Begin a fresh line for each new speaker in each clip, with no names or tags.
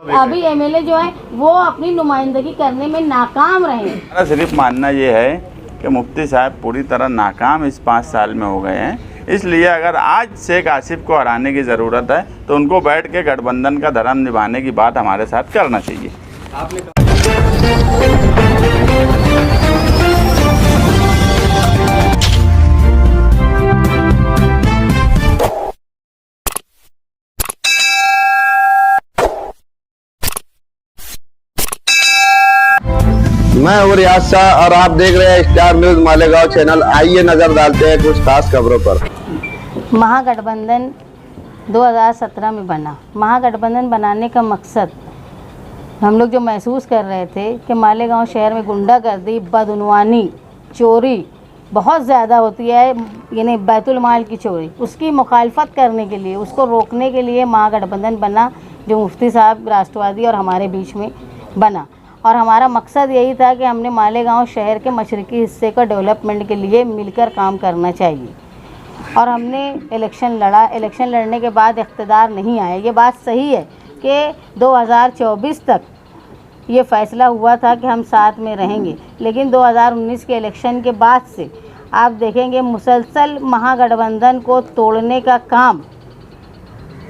अभी एमएलए जो है वो अपनी नुमाइंदगी करने में नाकाम रहे।
मेरा सिर्फ मानना ये है कि मुफ्ती साहब पूरी तरह नाकाम इस 5 साल में हो गए हैं। इसलिए अगर आज शेख आसिफ को हराने की ज़रूरत है तो उनको बैठ के गठबंधन का धर्म निभाने की बात हमारे साथ करना चाहिए।
मैं हूं रियाज शाह और आप देख रहे हैं स्टार न्यूज मालेगांव चैनल। आइए नजर डालते हैं कुछ खास खबरों पर।
महागठबंधन 2017 में बना। महागठबंधन बनाने का मकसद हम लोग जो महसूस कर रहे थे कि मालेगांव शहर में गुंडागर्दी, बदउनवानी, चोरी बहुत ज़्यादा होती है, यानी बैतुल माल की चोरी, उसकी मुखालफत करने के लिए, उसको रोकने के लिए महागठबंधन बना, जो मुफ्ती साहब राष्ट्रवादी और हमारे बीच में बना। और हमारा मकसद यही था कि हमने मालेगांव शहर के मशरकी हिस्से का डेवलपमेंट के लिए मिलकर काम करना चाहिए। और हमने इलेक्शन लड़ा। इलेक्शन लड़ने के बाद इक़्तिदार नहीं आए। ये बात सही है कि 2024 तक ये फ़ैसला हुआ था कि हम साथ में रहेंगे, लेकिन 2019 के इलेक्शन के बाद से आप देखेंगे मुसलसल महागठबंधन को तोड़ने का काम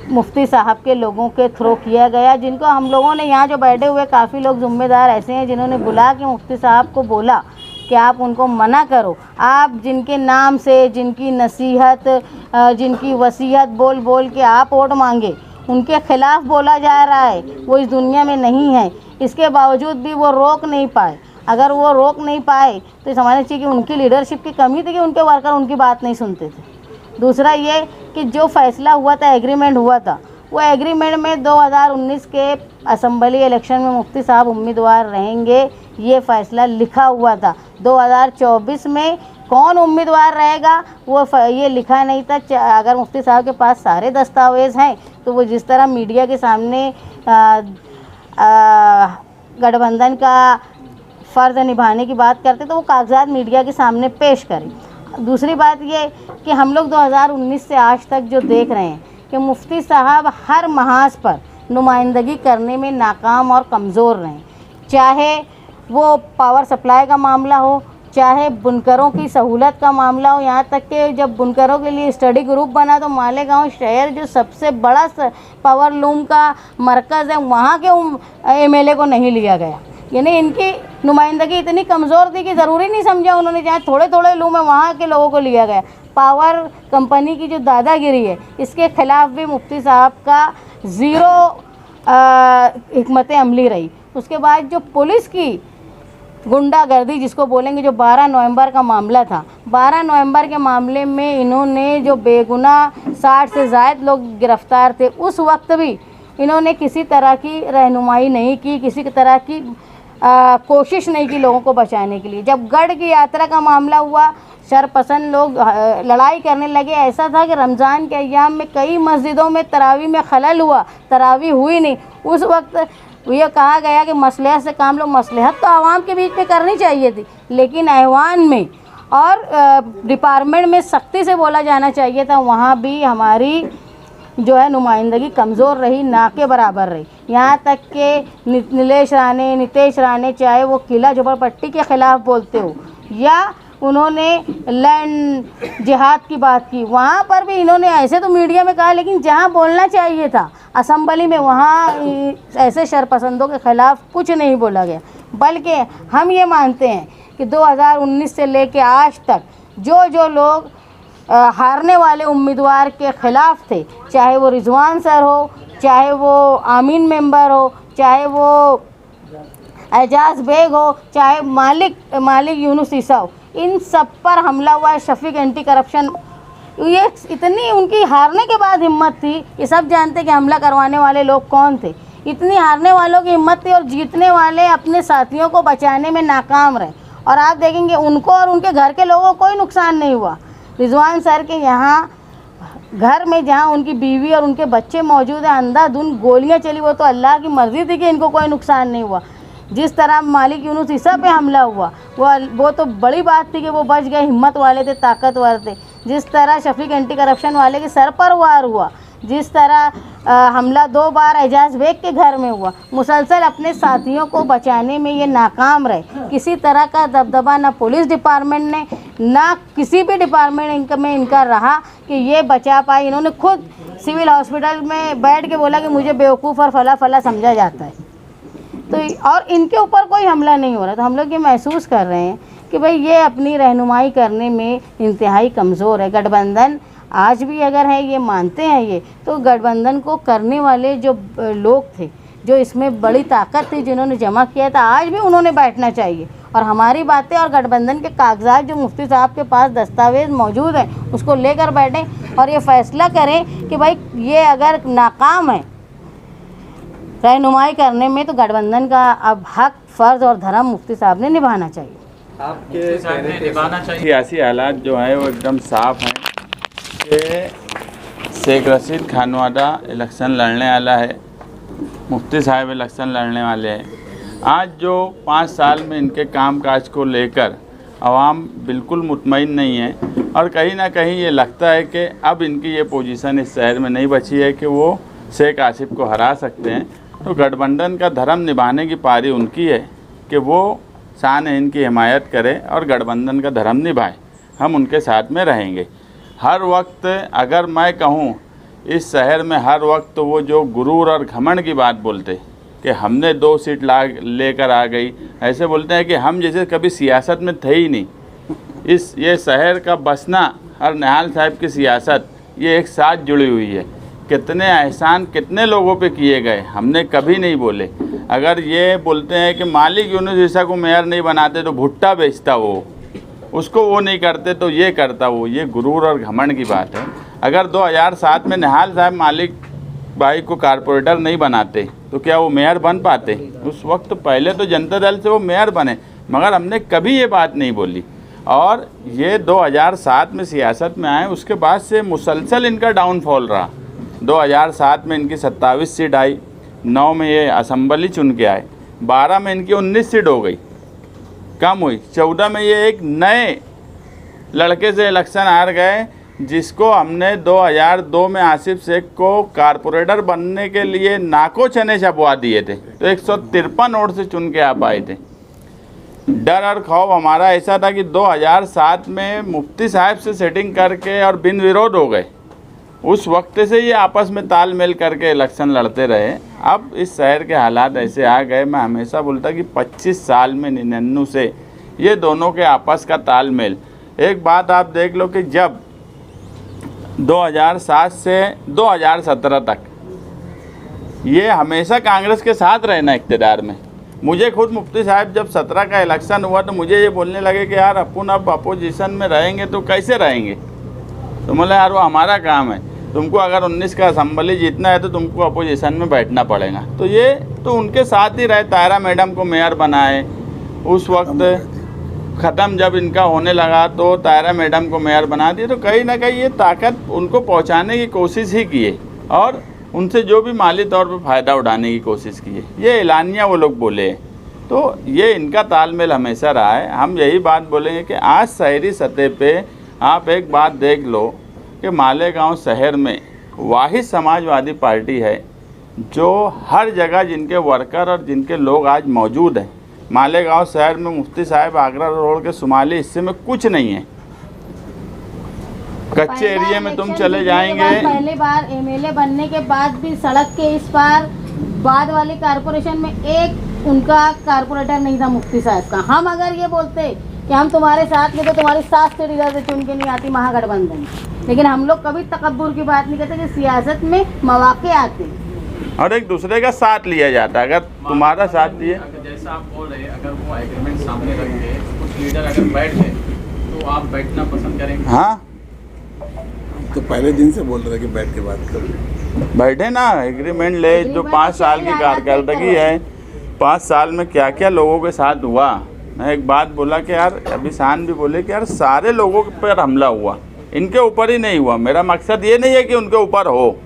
मुफ्ती साहब के लोगों के थ्रू किया गया, जिनको हम लोगों ने यहाँ जो बैठे हुए काफ़ी लोग ज़िम्मेदार ऐसे हैं जिन्होंने बुला के मुफ्ती साहब को बोला कि आप उनको मना करो। आप जिनके नाम से, जिनकी नसीहत, जिनकी वसीयत बोल बोल के आप वोट मांगे, उनके ख़िलाफ़ बोला जा रहा है, वो इस दुनिया में नहीं है। इसके बावजूद भी वो रोक नहीं पाए। अगर वो रोक नहीं पाए तो समझना चाहिए कि उनकी लीडरशिप की कमी थी कि उनके वर्कर उनकी बात नहीं सुनते थे। दूसरा ये कि जो फ़ैसला हुआ था, एग्रीमेंट हुआ था, वो एग्रीमेंट में 2019 के असम्बली इलेक्शन में मुफ्ती साहब उम्मीदवार रहेंगे, ये फ़ैसला लिखा हुआ था। 2024 में कौन उम्मीदवार रहेगा वो ये लिखा नहीं था। अगर मुफ्ती साहब के पास सारे दस्तावेज़ हैं तो वो जिस तरह मीडिया के सामने गठबंधन का फ़र्ज़ निभाने की बात करते तो वो कागजात मीडिया के सामने पेश करें। दूसरी बात ये कि हम लोग 2019 से आज तक जो देख रहे हैं कि मुफ्ती साहब हर महाज पर नुमाइंदगी करने में नाकाम और कमज़ोर रहे। चाहे वो पावर सप्लाई का मामला हो, चाहे बुनकरों की सहूलत का मामला हो, यहाँ तक कि जब बुनकरों के लिए स्टडी ग्रुप बना तो मालेगांव शहर जो सबसे बड़ा पावर लूम का मरकज़ है, वहाँ के एमएलए को नहीं लिया गया। यानी इनकी नुमाइंदगी इतनी कमज़ोर थी कि ज़रूरी नहीं समझा उन्होंने, जहाँ थोड़े थोड़े लूम है वहाँ के लोगों को लिया गया। पावर कंपनी की जो दादागिरी है, इसके ख़िलाफ़ भी मुफ्ती साहब का ज़ीरो हिकमत अमली रही। उसके बाद जो पुलिस की गुंडागर्दी जिसको बोलेंगे, जो 12 नवंबर का मामला था, 12 नवंबर के मामले में इन्होंने जो बेगुनाह 60 से ज़ायद लोग गिरफ़्तार थे, उस वक्त भी इन्होंने किसी तरह की रहनुमाई नहीं की, किसी तरह की कोशिश नहीं की लोगों को बचाने के लिए। जब गढ़ की यात्रा का मामला हुआ, शरपसंद लोग लड़ाई करने लगे। ऐसा था कि रमज़ान के अय्याम में कई मस्जिदों में तरावी में खलल हुआ, तरावी हुई नहीं। उस वक्त ये कहा गया कि मसलहत से काम लो। मसलहत तो आवाम के बीच में करनी चाहिए थी, लेकिन ऐवान में और डिपार्टमेंट में सख्ती से बोला जाना चाहिए था। वहाँ भी हमारी जो है नुमाइंदगी कमज़ोर रही, ना के बराबर रही। यहाँ तक कि नीतीश राणे चाहे वो किला झोपड़पट्टी के ख़िलाफ़ बोलते हो या उन्होंने लैंड जिहाद की बात की, वहाँ पर भी इन्होंने ऐसे तो मीडिया में कहा, लेकिन जहाँ बोलना चाहिए था असम्बली में, वहाँ ऐसे शरपसंदों के ख़िलाफ़ कुछ नहीं बोला गया। बल्कि हम ये मानते हैं कि 2019 से लेकर आज तक जो लोग हारने वाले उम्मीदवार के ख़िलाफ़ थे, चाहे वो रिजवान सर हो, चाहे वो आमीन मेंबर हो, चाहे वो एजाज बेग हो, चाहे मालिक यूनुस ईसा हो, इन सब पर हमला हुआ है। शफीक एंटी करप्शन, ये इतनी उनकी हारने के बाद हिम्मत थी, ये सब जानते कि हमला करवाने वाले लोग कौन थे। इतनी हारने वालों की हिम्मत थी और जीतने वाले अपने साथियों को बचाने में नाकाम रहे। और आप देखेंगे उनको और उनके घर के लोगों को कोई नुकसान नहीं हुआ। रिजवान सर के यहाँ घर में जहाँ उनकी बीवी और उनके बच्चे मौजूद हैं, अंधाधुंध गोलियां चली, वो तो अल्लाह की मर्ज़ी थी कि इनको कोई नुकसान नहीं हुआ। जिस तरह मालिक यूनुस ईसा पे हमला हुआ, वो तो बड़ी बात थी कि वो बच गए, हिम्मत वाले थे, ताकतवर थे। जिस तरह शफीक एंटी करप्शन वाले के सर पर वार हुआ, जिस तरह हमला 2 बार एजाज बेग के घर में हुआ, मुसलसल अपने साथियों को बचाने में ये नाकाम रहे। किसी तरह का दबदबा ना पुलिस डिपार्टमेंट ने, ना किसी भी डिपार्टमेंट में इनका रहा कि ये बचा पाए। इन्होंने खुद सिविल हॉस्पिटल में बैठ के बोला कि मुझे बेवकूफ़ और फला फला समझा जाता है। तो और इनके ऊपर कोई हमला नहीं हो रहा। तो हम लोग ये महसूस कर रहे हैं कि भाई ये अपनी रहनुमाई करने में इंतहाई कमज़ोर है। गठबंधन आज भी अगर है, ये मानते हैं ये, तो गठबंधन को करने वाले जो लोग थे, जो इसमें बड़ी ताकत थी, जिन्होंने जमा किया था, आज भी उन्होंने बैठना चाहिए और हमारी बातें और गठबंधन के कागजात जो मुफ्ती साहब के पास दस्तावेज़ मौजूद हैं उसको लेकर बैठें और ये फैसला करें कि भाई ये अगर नाकाम है रहनुमाई करने में, तो गठबंधन का अब हक, फ़र्ज़ और धर्म मुफ्ती साहब ने निभाना चाहिए।
आपके निभाना चाहिए।
सियासी हालात जो है वो एकदम साफ हैं कि शेख रशीद खानवादा इलेक्शन लड़ने वाला है, मुफ्ती साहब इलेक्शन लड़ने वाले हैं। आज जो 5 साल में इनके कामकाज को लेकर आवाम बिल्कुल मुतमईन नहीं है और कहीं ना कहीं ये लगता है कि अब इनकी ये पोजीशन इस शहर में नहीं बची है कि वो शेख आसिफ को हरा सकते हैं। तो गठबंधन का धर्म निभाने की पारी उनकी है कि वो शान हिंद की हिमायत करे और गठबंधन का धर्म निभाए। हम उनके साथ में रहेंगे हर वक्त। अगर मैं कहूँ इस शहर में हर वक्त वो जो गुरूर और घमंड की बात बोलते कि हमने 2 सीट लेकर आ गई, ऐसे बोलते हैं कि हम जैसे कभी सियासत में थे ही नहीं। ये शहर का बसना और निहाल साहब की सियासत ये एक साथ जुड़ी हुई है। कितने एहसान कितने लोगों पे किए गए हमने कभी नहीं बोले। अगर ये बोलते हैं कि मालिक यूनुस ईसा को मेयर नहीं बनाते तो भुट्टा बेचता वो, उसको वो नहीं करते तो ये करता वो, ये गुरूर और घमंड की बात है। अगर 2007 में निहाल साहब मालिक भाई को कारपोरेटर नहीं बनाते तो क्या वो मेयर बन पाते? उस वक्त पहले तो जनता दल से वो मेयर बने, मगर हमने कभी ये बात नहीं बोली। और ये 2007 में सियासत में आए, उसके बाद से मुसलसल इनका डाउनफॉल रहा। 2007 में इनकी 27 सीट आई, 9 में ये असम्बली चुन के आए, 12 में इनकी 19 सीट हो गई, कम हुई। 14 में ये एक नए लड़के से इलेक्शन हार गए जिसको हमने 2002 में आसिफ शेख को कारपोरेटर बनने के लिए नाको चने छपवा दिए थे, तो 153 वोट से चुन के आ पाए थे। डर और खौफ हमारा ऐसा था कि 2007 में मुफ्ती साहब से सेटिंग करके और बिन विरोध हो गए। उस वक्त से ये आपस में तालमेल करके इलेक्शन लड़ते रहे। अब इस शहर के हालात ऐसे आ गए, मैं हमेशा बोलता कि 25 साल में 99 से ये दोनों के आपस का तालमेल। एक बात आप देख लो कि जब 2007 से 2017 तक ये हमेशा कांग्रेस के साथ रहना इक़्तिदार में। मुझे खुद मुफ्ती साहब जब 17 का इलेक्शन हुआ तो मुझे ये बोलने लगे कि यार अपन अब अपोजिशन में रहेंगे तो कैसे रहेंगे? तो बोले यार वो हमारा काम है, तुमको अगर 19 का असम्बली जीतना है तो तुमको अपोजिशन में बैठना पड़ेगा। तो ये तो उनके साथ ही रहे। तायरा मैडम को मेयर बनाए, उस वक्त ख़त्म जब इनका होने लगा तो तायरा मैडम को मेयर बना दिए। तो कहीं ना कहीं ये ताकत उनको पहुंचाने की कोशिश ही की है और उनसे जो भी माली तौर पर फ़ायदा उठाने की कोशिश की है, ये एलानिया वो लोग बोले। तो ये इनका तालमेल हमेशा रहा है। हम यही बात बोलेंगे कि आज शहरी सतह पे आप एक बात देख लो कि मालेगांव शहर में वाहिद समाजवादी पार्टी है जो हर जगह जिनके वर्कर और जिनके लोग आज मौजूद हैं। मालेगांव शहर में मुफ्ती साहब आगरा रोड के शुमाली हिस्से में कुछ नहीं है। कच्चे एरिया में तुम चले जाएंगे।
पहली बार एमएलए बनने के बाद भी सड़क के इस पार बाद वाली कारपोरेशन में एक उनका कारपोरेटर नहीं था मुफ्ती साहब का। हम अगर ये बोलते कि हम तुम्हारे साथ में तो तुम्हारी 7 सीट इधर से चुन के नहीं आती महागठबंधन, लेकिन हम लोग कभी तकब्बुर की बात नहीं करते कि सियासत में मौके आते
और एक दूसरे का साथ लिया जाता है। अगर तुम्हारा साथ दिए,
जैसा आप बोल रहे हैं, अगर वो एग्रीमेंट सामने रख के कुछ लीडर अगर बैठ गए तो आप बैठना पसंद करेंगे?
हाँ,
तो पहले दिन से बोल रहे कि बैठ के बात करो,
बैठे ना, एग्रीमेंट ले। जो 5 साल की कारकर्दगी है, 5 साल में क्या क्या लोगों के साथ हुआ। मैं एक बात बोला कि यार, अभी शान भी बोले कि यार सारे लोगों पर हमला हुआ, इनके ऊपर ही नहीं हुआ। मेरा मकसद ये नहीं है कि उनके ऊपर हो,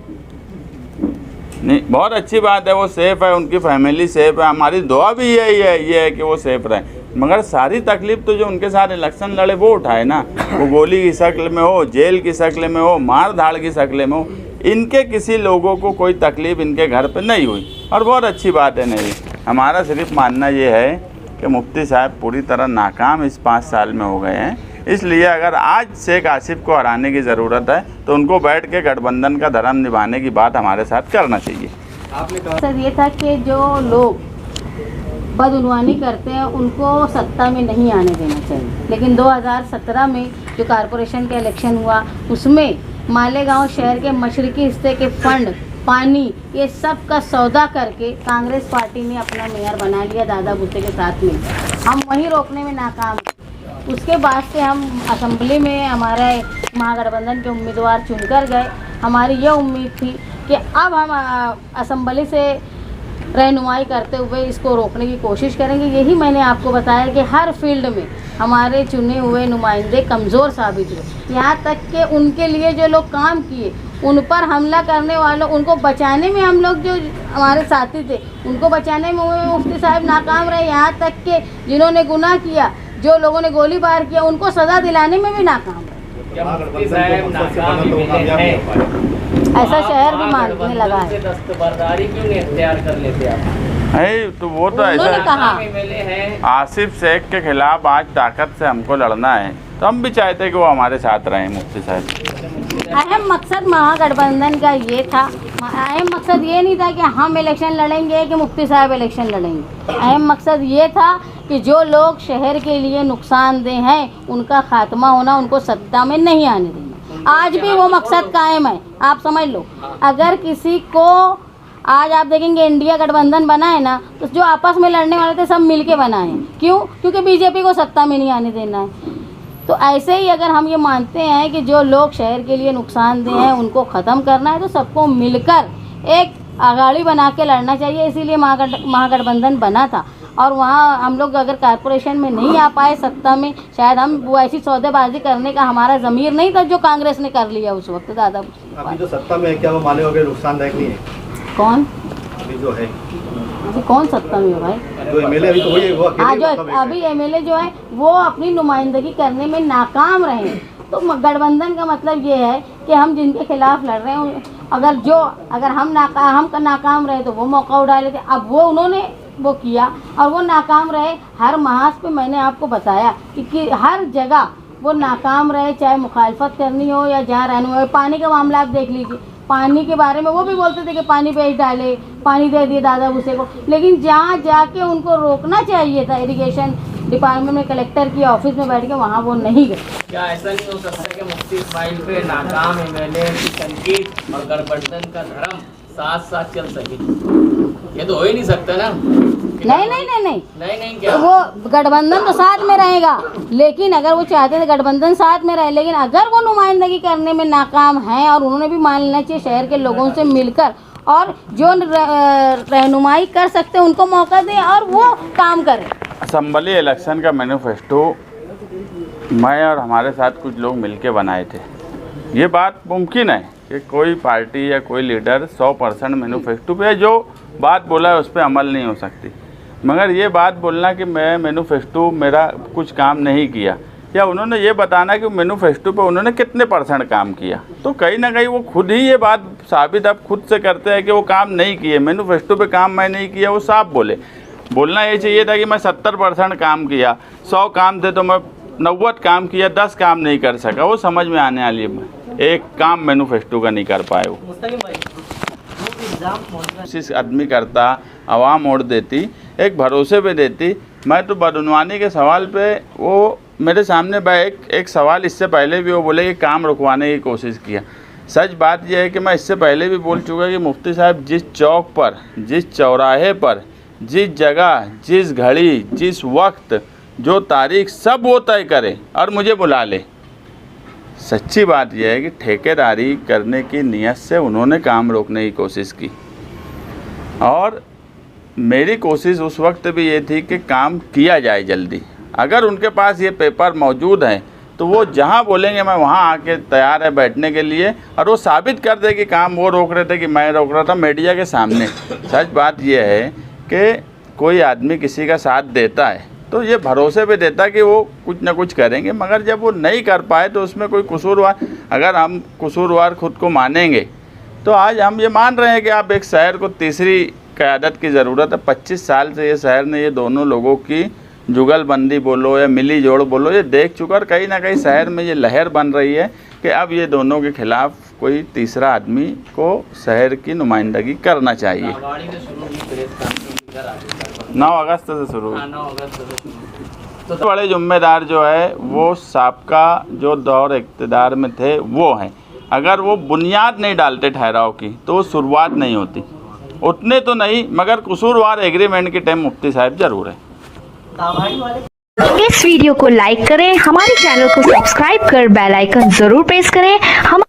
नहीं, बहुत अच्छी बात है, वो सेफ़ है, उनकी फैमिली सेफ़ है, हमारी दुआ भी यही है, ये है कि वो सेफ़ रहे। मगर सारी तकलीफ़ तो जो उनके साथ इलेक्शन लड़े वो उठाए ना। वो गोली की शक्ल में हो, जेल की शक्ल में हो, मार धाड़ की शक्ल में हो, इनके किसी लोगों को कोई तकलीफ़ इनके घर पे नहीं हुई, और बहुत अच्छी बात है। नहीं, हमारा सिर्फ मानना ये है कि मुफ्ती साहब पूरी तरह नाकाम इस 5 साल में हो गए हैं। इसलिए अगर आज शेख आसिफ को हराने की ज़रूरत है तो उनको बैठ के गठबंधन का धर्म निभाने की बात हमारे साथ करना चाहिए।
आपने कहा
सर ये था कि जो लोग बदउनवानी करते हैं उनको सत्ता में नहीं आने देना चाहिए, लेकिन 2017 में जो कारपोरेशन का इलेक्शन हुआ उसमें मालेगांव शहर के मशरकी हिस्से के फंड, पानी, ये सब का सौदा करके कांग्रेस पार्टी ने अपना मेयर बना लिया दादा भुट्टे के साथ में। हम वहीं रोकने में नाकाम। उसके बाद से हम असेंबली में हमारे महागठबंधन के उम्मीदवार चुनकर गए। हमारी यह उम्मीद थी कि अब हम असेंबली से रहनुमाई करते हुए इसको रोकने की कोशिश करेंगे। यही मैंने आपको बताया कि हर फील्ड में हमारे चुने हुए नुमाइंदे कमज़ोर साबित हुए। यहाँ तक कि उनके लिए जो लोग काम किए उन पर हमला करने वालों, उनको बचाने में हम लोग जो हमारे साथी थे उनको बचाने में मुफ्ती साहब नाकाम रहे। यहाँ तक कि जिन्होंने गुनाह किया, जो लोगों ने गोलीबार किया, उनको सज़ा दिलाने में भी नाकाम रहे।
क्या मुफ्ती साहब नाकाम हैं?
ऐसा शहर भी मानने लगा है।
दस्तबरदारी क्यों नहीं इख्तियार कर लेते आप?
है तो वो तो
उन्होंने
ऐसा
कहा
हैं
आसिफ शेख के खिलाफ आज ताकत से हमको लड़ना है, तो हम भी चाहते कि वो हमारे साथ रहें मुफ्ती साहब।
अहम मकसद महागठबंधन का ये था, अहम मकसद ये नहीं था कि हम इलेक्शन लड़ेंगे कि मुफ्ती साहब इलेक्शन लड़ेंगे। अहम मकसद ये था कि जो लोग शहर के लिए नुकसानदेह हैं उनका खात्मा होना, उनको सत्ता में नहीं आने देना। आज भी वो मकसद कायम है। आप समझ लो, अगर किसी को आज आप देखेंगे इंडिया गठबंधन बना है ना, तो जो आपस में लड़ने वाले थे सब मिलके बनाए हैं। क्यों? क्योंकि बीजेपी को सत्ता में नहीं आने देना है। तो ऐसे ही अगर हम ये मानते हैं कि जो लोग शहर के लिए नुकसानदेह हैं उनको ख़त्म करना है, तो सबको मिलकर एक आघाड़ी बना के लड़ना चाहिए। इसीलिए महागठबंधन बना था। और वहाँ हम लोग अगर कारपोरेशन में नहीं आ पाए सत्ता में, शायद हम वो ऐसी सौदेबाजी करने का हमारा ज़मीर नहीं था जो कांग्रेस ने कर लिया उस वक्त। दादा
अभी जो सत्ता में है, क्या वो मालेगांव के नुकसानदायक नहीं है?
कौन
अभी जो है,
अभी कौन सत्ता में है भाई?
जो एमएलए अभी तो वही है, वो अकेले
हाँ, जो
सत्ता में है।
अभी एमएलए जो है वो अपनी नुमाइंदगी करने में नाकाम रहे। तो गठबंधन का मतलब ये है कि हम जिनके खिलाफ लड़ रहे हैं, अगर हम नाकाम रहे तो वो मौका उठा लेते। अब वो उन्होंने वो किया और वो नाकाम रहे। हर महाज पे मैंने आपको बताया कि हर जगह वो नाकाम रहे, चाहे मुखालफत करनी हो या जहाँ रहना हो। पानी का मामला आप देख लीजिए, पानी के बारे में वो भी बोलते थे कि पानी बेच डाले, पानी दे दिए दादा भुसे को, लेकिन जहाँ जाके उनको रोकना चाहिए था इरिगेशन डिपार्टमेंट में, कलेक्टर की ऑफिस में बैठ के, वहाँ वो नहीं गए।
क्या ऐसा नहीं हो सकता कि मुफ्ती इस्माइल पे नाकाम एमएलए की तनकीद और गठबंधन का धर्म साथ साथ चल सके? ये तो हो ही नहीं सकता ना।
नहीं
क्या
वो गठबंधन तो साथ में रहेगा, लेकिन अगर वो चाहते थे गठबंधन साथ में रहे, लेकिन अगर वो नुमाइंदगी करने में नाकाम हैं, और उन्होंने भी मान लेना चाहिए शहर के लोगों से मिलकर, और जो रहनुमाई कर सकते हैं उनको मौका दें और वो काम करें।
असेंबली इलेक्शन का मैनिफेस्टो मैं और हमारे साथ कुछ लोग मिलके बनाए थे। ये बात मुमकिन है कि कोई पार्टी या कोई लीडर 100% मैनिफेस्टो पे जो बात बोला है उस पर अमल नहीं हो सकती, मगर ये बात बोलना कि मैं मैनिफेस्टो मेरा कुछ काम नहीं किया, या उन्होंने ये बताना कि मैनिफेस्टो पे उन्होंने कितने % काम किया, तो कहीं ना कहीं वो खुद ही ये बात साबित अब खुद से करते हैं कि वो काम नहीं किए। मैनिफेस्टो पे काम मैं नहीं किया, वो साफ बोले। बोलना ये चाहिए था कि मैं 70% काम किया, 100 काम थे तो मैं 90 काम किया, 10 काम नहीं कर सका। वो समझ में आने वाली है, एक काम मैनिफेस्टो का नहीं कर पाए। वो कोशिश आदमी करता, आवाम वोट देती, एक भरोसे पे देती। मैं तो बदउनवानी के सवाल पे वो मेरे सामने एक सवाल इससे पहले भी वो बोले कि काम रुकवाने की कोशिश किया। सच बात यह है कि मैं इससे पहले भी बोल चुका कि मुफ्ती साहब जिस चौक पर, जिस चौराहे पर, जिस जगह, जिस घड़ी, जिस वक्त, जो तारीख, सब वो तय करे और मुझे बुला ले। सच्ची बात यह है कि ठेकेदारी करने की नीयत से उन्होंने काम रोकने की कोशिश की, और मेरी कोशिश उस वक्त भी ये थी कि काम किया जाए जल्दी। अगर उनके पास ये पेपर मौजूद हैं तो वो जहाँ बोलेंगे मैं वहाँ आके तैयार है बैठने के लिए, और वो साबित कर दे कि काम वो रोक रहे थे कि मैं रोक रहा था मीडिया के सामने। सच बात यह है कि कोई आदमी किसी का साथ देता है तो ये भरोसे पे देता कि वो कुछ ना कुछ करेंगे, मगर जब वो नहीं कर पाए तो उसमें कोई कसूरवार, अगर हम कसूरवार खुद को मानेंगे तो आज हम ये मान रहे हैं कि आप एक शहर को तीसरी क़यादत की ज़रूरत है। 25 साल से ये शहर ने ये दोनों लोगों की जुगलबंदी बोलो या मिली जोड़ बोलो, ये देख चुका, और कहीं ना कहीं शहर में ये लहर बन रही है कि अब ये दोनों के खिलाफ कोई तीसरा आदमी को शहर की नुमाइंदगी करना चाहिए। 9 अगस्त से शुरू।
9 अगस्त से शुरू।
तो बड़े जिम्मेदार जो है वो साबका जो दौर इक़्तिदार में थे वो हैं। अगर वो बुनियाद नहीं डालते ठहराव की तो वो शुरुआत नहीं होती। उतने तो नहीं, मगर कसूरवार एग्रीमेंट के टाइम मुफ्ती साहब ज़रूर है।
इस वीडियो को लाइक करें, हमारे चैनल को सब्सक्राइब कर बेल आइकन जरूर प्रेस करें। हम